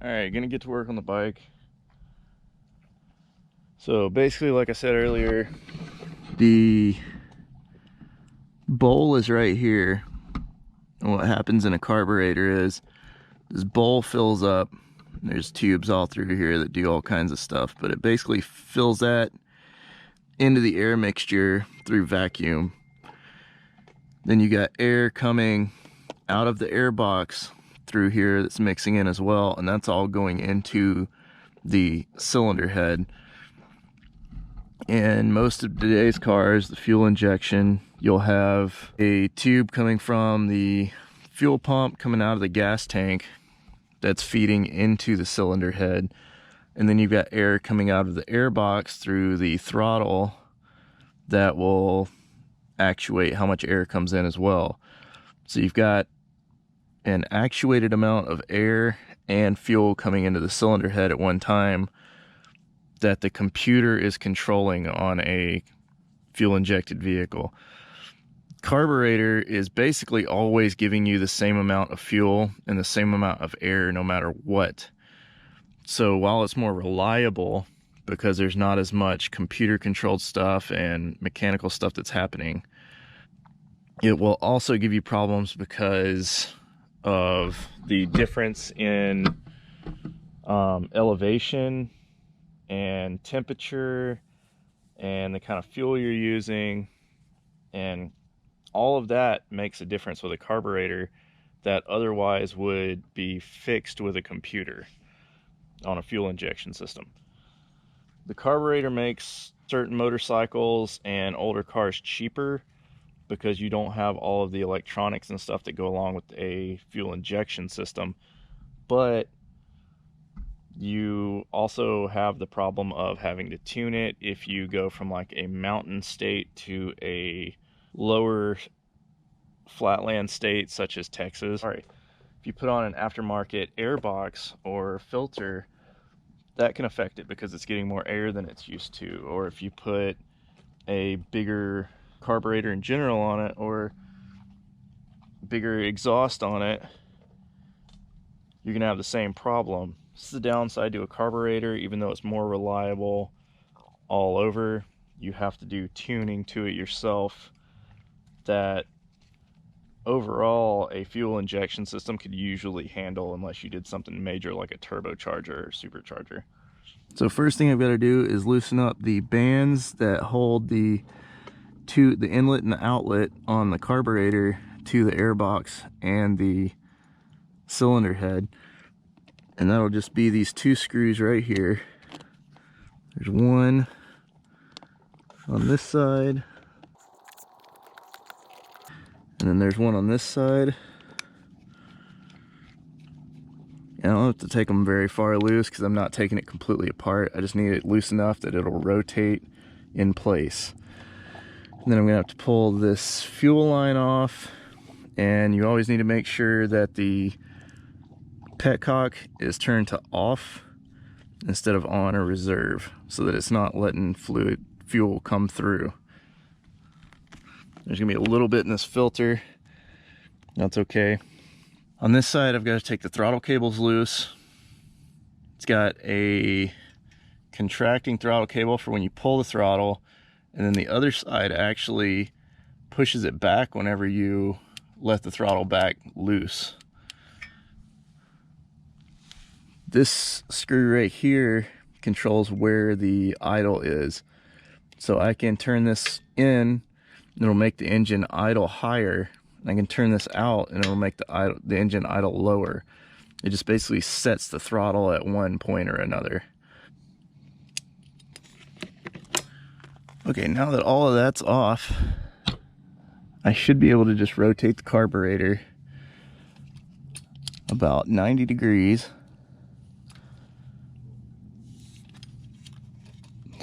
Alright, gonna get to work on the bike. So basically, like I said earlier, the bowl is right here. And what happens in a carburetor is this bowl fills up. There's tubes all through here that do all kinds of stuff, but it basically fills that into the air mixture through vacuum. Then you got air coming out of the air box through here that's mixing in as well, and that's all going into the cylinder head. In most of today's cars, the fuel injection, you'll have a tube coming from the fuel pump coming out of the gas tank that's feeding into the cylinder head, and then you've got air coming out of the air box through the throttle that will actuate how much air comes in as well. So you've got an actuated amount of air and fuel coming into the cylinder head at one time that the computer is controlling on a fuel injected vehicle. Carburetor is basically always giving you the same amount of fuel and the same amount of air no matter what. So while it's more reliable because there's not as much computer controlled stuff and mechanical stuff that's happening, it will also give you problems because of the difference in elevation and temperature and the kind of fuel you're using, and all of that makes a difference with a carburetor that otherwise would be fixed with a computer on a fuel injection system. The carburetor makes certain motorcycles and older cars cheaper because you don't have all of the electronics and stuff that go along with a fuel injection system, but you also have the problem of having to tune it if you go from like a mountain state to a lower flatland state such as Texas. All right, if you put on an aftermarket air box or filter, that can affect it because it's getting more air than it's used to. Or if you put a bigger carburetor in general on it or bigger exhaust on it, you're gonna have the same problem. This is the downside to a carburetor. Even though it's more reliable all over, you have to do tuning to it yourself that overall a fuel injection system could usually handle unless you did something major like a turbocharger or supercharger. So first thing I've got to do is loosen up the bands that hold the inlet and the outlet on the carburetor to the air box and the cylinder head, and that'll just be these two screws right here. There's one on this side, and then there's one on this side. And I don't have to take them very far loose because I'm not taking it completely apart. I just need it loose enough that it'll rotate in place. And then I'm gonna have to pull this fuel line off, and you always need to make sure that the petcock is turned to off instead of on or reserve so that it's not letting fuel come through. There's gonna be a little bit in this filter. That's okay. On this side, I've got to take the throttle cables loose. It's got a contracting throttle cable for when you pull the throttle, and then the other side actually pushes it back whenever you let the throttle back loose. This screw right here controls where the idle is. So I can turn this in, and it'll make the engine idle higher. I can turn this out and it'll make the engine idle lower. It just basically sets the throttle at one point or another. Okay, now that all of that's off, I should be able to just rotate the carburetor about 90 degrees.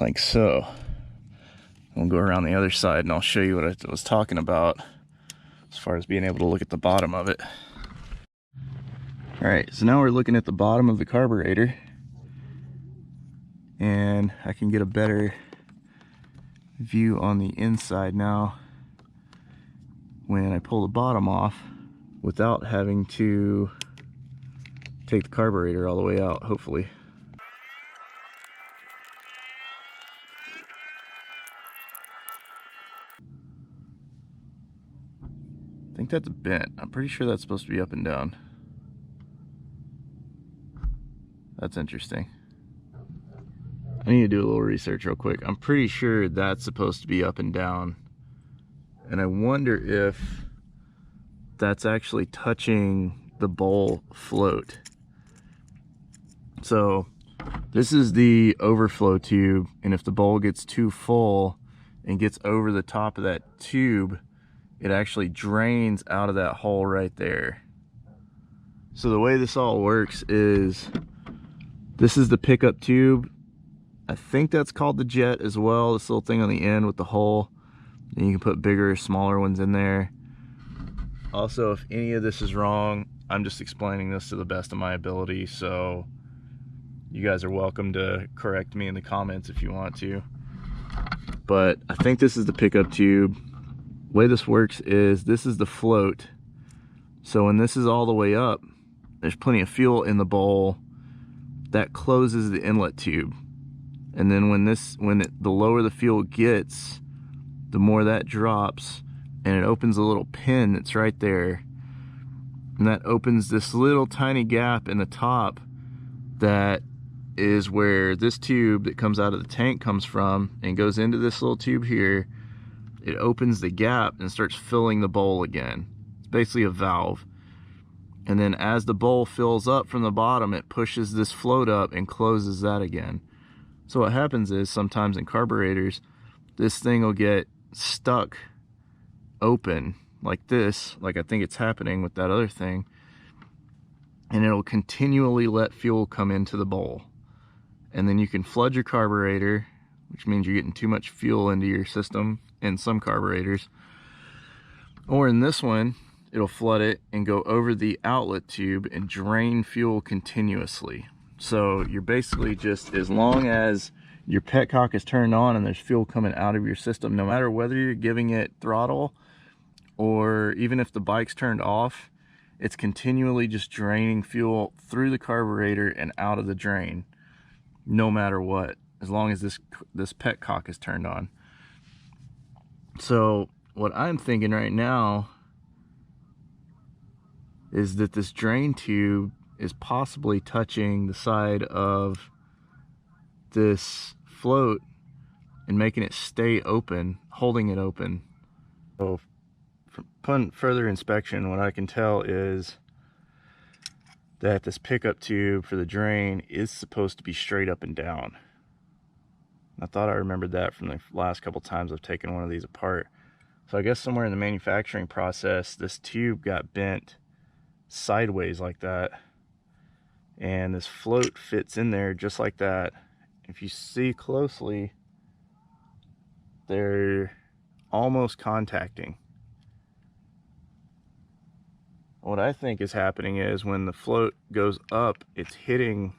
Like so. We'll go around the other side and I'll show you what I was talking about as far as being able to look at the bottom of it. Alright, so now we're looking at the bottom of the carburetor, and I can get a better view on the inside now when I pull the bottom off without having to take the carburetor all the way out, hopefully. I think that's bent. I'm pretty sure that's supposed to be up and down. That's interesting. I need to do a little research real quick. I'm pretty sure that's supposed to be up and down. And I wonder if that's actually touching the bowl float. So this is the overflow tube, and if the bowl gets too full and gets over the top of that tube, it actually drains out of that hole right there. So the way this all works is, this is the pickup tube. I think that's called the jet as well, this little thing on the end with the hole. And you can put bigger or smaller ones in there. Also, if any of this is wrong, I'm just explaining this to the best of my ability, so you guys are welcome to correct me in the comments if you want to. But I think this is the pickup tube. The way this works is, this is the float. So when this is all the way up, there's plenty of fuel in the bowl. That closes the inlet tube. And then the lower the fuel gets, the more that drops, and it opens a little pin that's right there. And that opens this little tiny gap in the top that is where this tube that comes out of the tank comes from and goes into this little tube here. It opens the gap and starts filling the bowl again. It's basically a valve. And then as the bowl fills up from the bottom, it pushes this float up and closes that again. So what happens is, sometimes in carburetors, this thing will get stuck open like this, like I think it's happening with that other thing, and it'll continually let fuel come into the bowl. And then you can flood your carburetor, which means you're getting too much fuel into your system in some carburetors. Or in this one, it'll flood it and go over the outlet tube and drain fuel continuously. So you're basically just, as long as your petcock is turned on and there's fuel coming out of your system, no matter whether you're giving it throttle or even if the bike's turned off, it's continually just draining fuel through the carburetor and out of the drain, no matter what, as long as this petcock is turned on. So what I'm thinking right now is that this drain tube is possibly touching the side of this float and making it stay open, holding it open. So from further inspection, what I can tell is that this pickup tube for the drain is supposed to be straight up and down. I thought I remembered that from the last couple times I've taken one of these apart. So I guess somewhere in the manufacturing process, this tube got bent sideways like that, and this float fits in there just like that. If you see closely, they're almost contacting. What I think is happening is, when the float goes up, it's hitting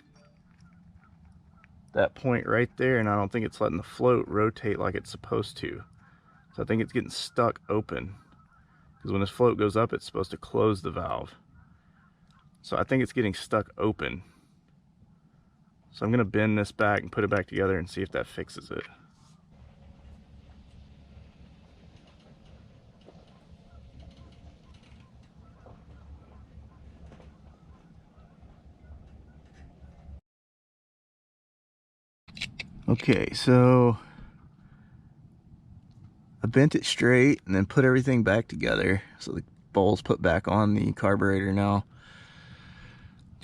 that point right there, and I don't think it's letting the float rotate like it's supposed to. So I think it's getting stuck open, because when this float goes up, it's supposed to close the valve. So I think it's getting stuck open. So I'm going to bend this back and put it back together and see if that fixes it. Okay, so I bent it straight and then put everything back together. So the bowl's put back on the carburetor now.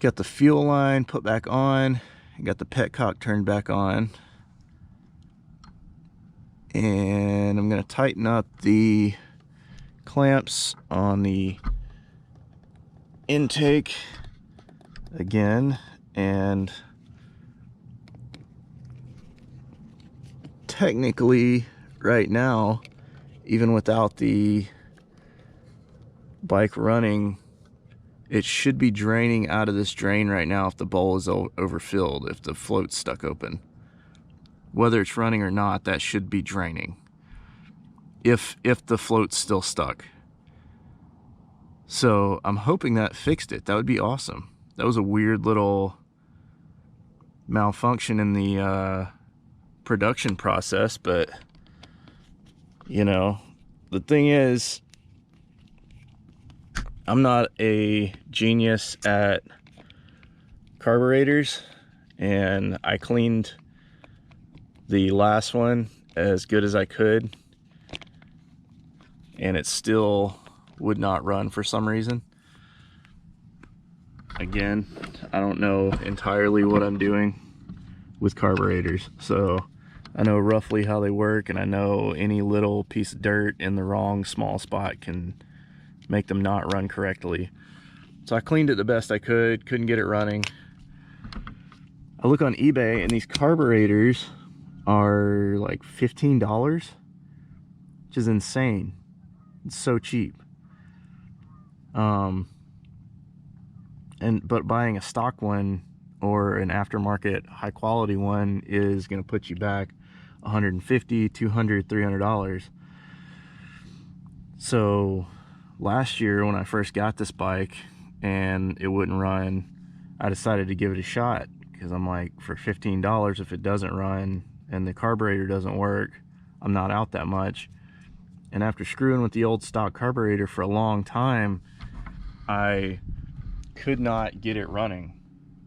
Got the fuel line put back on. Got the petcock turned back on. And I'm going to tighten up the clamps on the intake again. And technically, right now, even without the bike running, it should be draining out of this drain right now if the bowl is overfilled, if the float's stuck open. Whether it's running or not, that should be draining. If the float's still stuck. So I'm hoping that fixed it. That would be awesome. that was a weird little malfunction in the production process. But you know, the thing is, I'm not a genius at carburetors, and I cleaned the last one as good as I could, and it still would not run for some reason. Again, I don't know entirely what I'm doing with carburetors, so I know roughly how they work, and I know any little piece of dirt in the wrong small spot can make them not run correctly. So I cleaned it the best I could, couldn't get it running. I look on eBay and these carburetors are like $15, which is insane. It's so cheap. But buying a stock one or an aftermarket high quality one is going to put you back $150, $200, $300. So last year when I first got this bike and it wouldn't run, I decided to give it a shot, because I'm like, for $15, if it doesn't run and the carburetor doesn't work, I'm not out that much. And after screwing with the old stock carburetor for a long time, I could not get it running.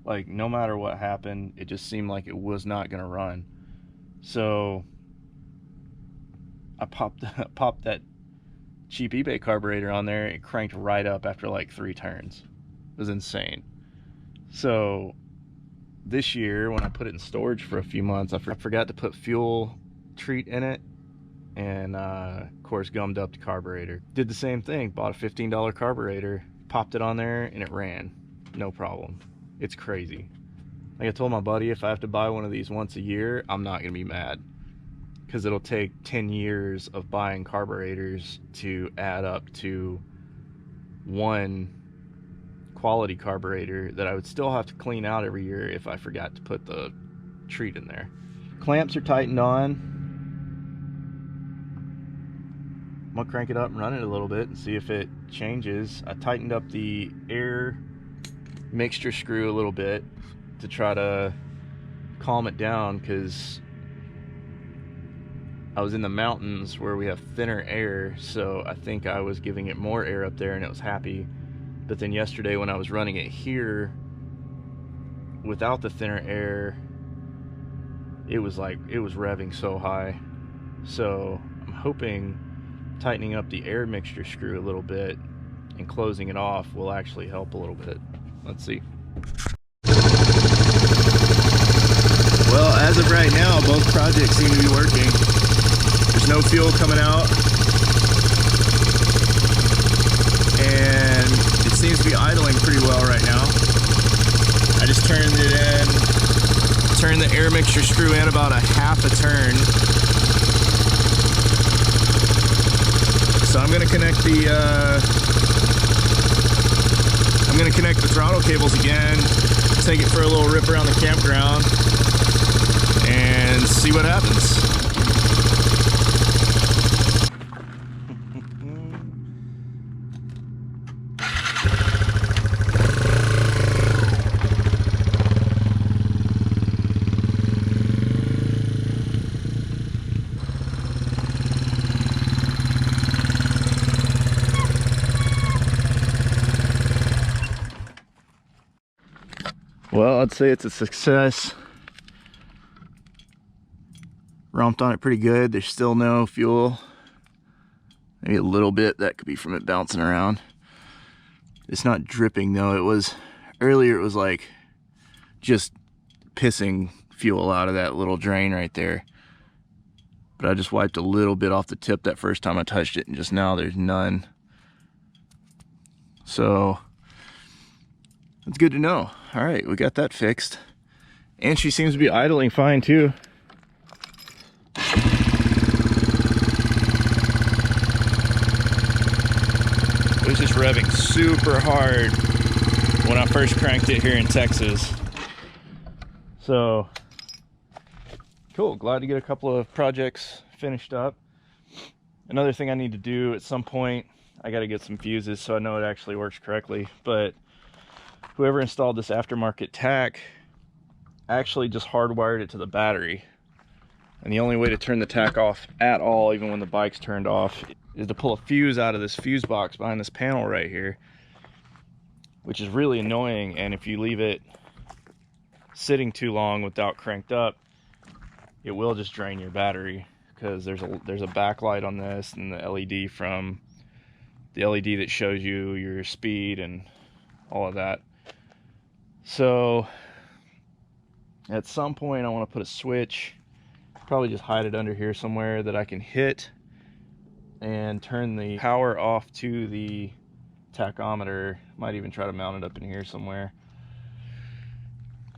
Like, no matter what happened, it just seemed like it was not going to run. So I popped that cheap eBay carburetor on there. It cranked right up after like 3 turns. It was insane. So this year, when I put it in storage for a few months, I forgot to put fuel treat in it, and of course gummed up the carburetor. Did the same thing, bought a $15 carburetor, popped it on there, and it ran no problem. It's crazy. Like I told my buddy, if I have to buy one of these once a year, I'm not gonna be mad, because it'll take 10 years of buying carburetors to add up to one quality carburetor that I would still have to clean out every year if I forgot to put the treat in there. Clamps are tightened on. I'm gonna crank it up and run it a little bit and see if it changes. I tightened up the air mixture screw a little bit to try to calm it down, because I was in the mountains where we have thinner air, so I think I was giving it more air up there and it was happy. But then yesterday when I was running it here without the thinner air, it was revving so high. So I'm hoping tightening up the air mixture screw a little bit and closing it off will actually help a little bit. Let's see. Well, as of right now, both projects seem to be working. There's no fuel coming out, and it seems to be idling pretty well right now. I just turned the air mixture screw in about a half a turn. So I'm gonna connect the throttle cables again, take it for a little rip around the campground, and see what happens. Well, I'd say it's a success. Romped on it pretty good. There's still no fuel. Maybe a little bit. That could be from it bouncing around. It's not dripping though. Earlier it was like just pissing fuel out of that little drain right there. But I just wiped a little bit off the tip that first time I touched it, and just now there's none. So that's good to know. All right, we got that fixed. And she seems to be idling fine too. It was just revving super hard when I first cranked it here in Texas. So, cool, glad to get a couple of projects finished up. Another thing I need to do at some point, I gotta get some fuses so I know it actually works correctly, but whoever installed this aftermarket tack actually just hardwired it to the battery. And the only way to turn the tack off at all, even when the bike's turned off, is to pull a fuse out of this fuse box behind this panel right here, which is really annoying. And if you leave it sitting too long without cranked up, it will just drain your battery, because there's a backlight on this, and the LED from the LED that shows you your speed and all of that. So at some point I want to put a switch, probably just hide it under here somewhere, that I can hit and turn the power off to the tachometer. Might even try to mount it up in here somewhere.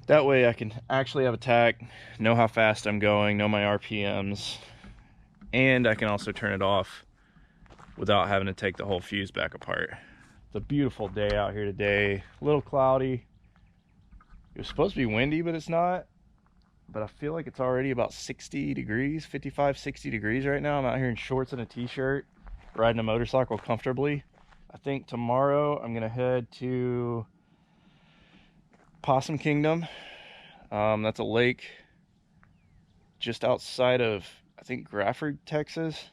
That way I can actually have a tack, know how fast I'm going, know my RPMs, and I can also turn it off without having to take the whole fuse back apart. It's a beautiful day out here today. A little cloudy. It was supposed to be windy, but it's not. But I feel like it's already about 60 degrees, 55, 60 degrees right now. I'm out here in shorts and a t-shirt, riding a motorcycle comfortably. I think tomorrow I'm gonna head to Possum Kingdom. That's a lake just outside of, I think, Grafford, Texas.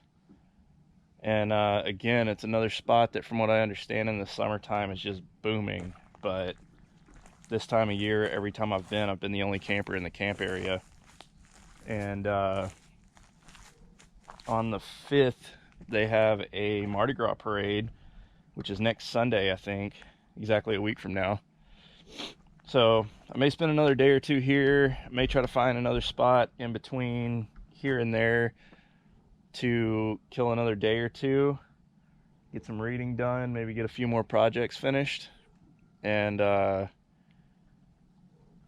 And again, it's another spot that, from what I understand, in the summertime is just booming. But this time of year, every time I've been the only camper in the camp area. And on the 5th, they have a Mardi Gras parade, which is next Sunday, I think, exactly a week from now. So I may spend another day or two here. I may try to find another spot in between here and there to kill another day or two, get some reading done, maybe get a few more projects finished, and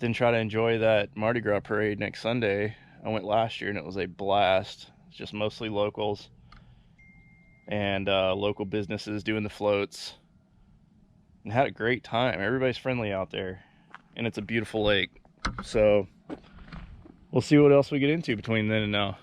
then try to enjoy that Mardi Gras parade next Sunday. I went last year and it was a blast. It's just mostly locals and local businesses doing the floats, and had a great time. Everybody's friendly out there, and it's a beautiful lake. So we'll see what else we get into between then and now.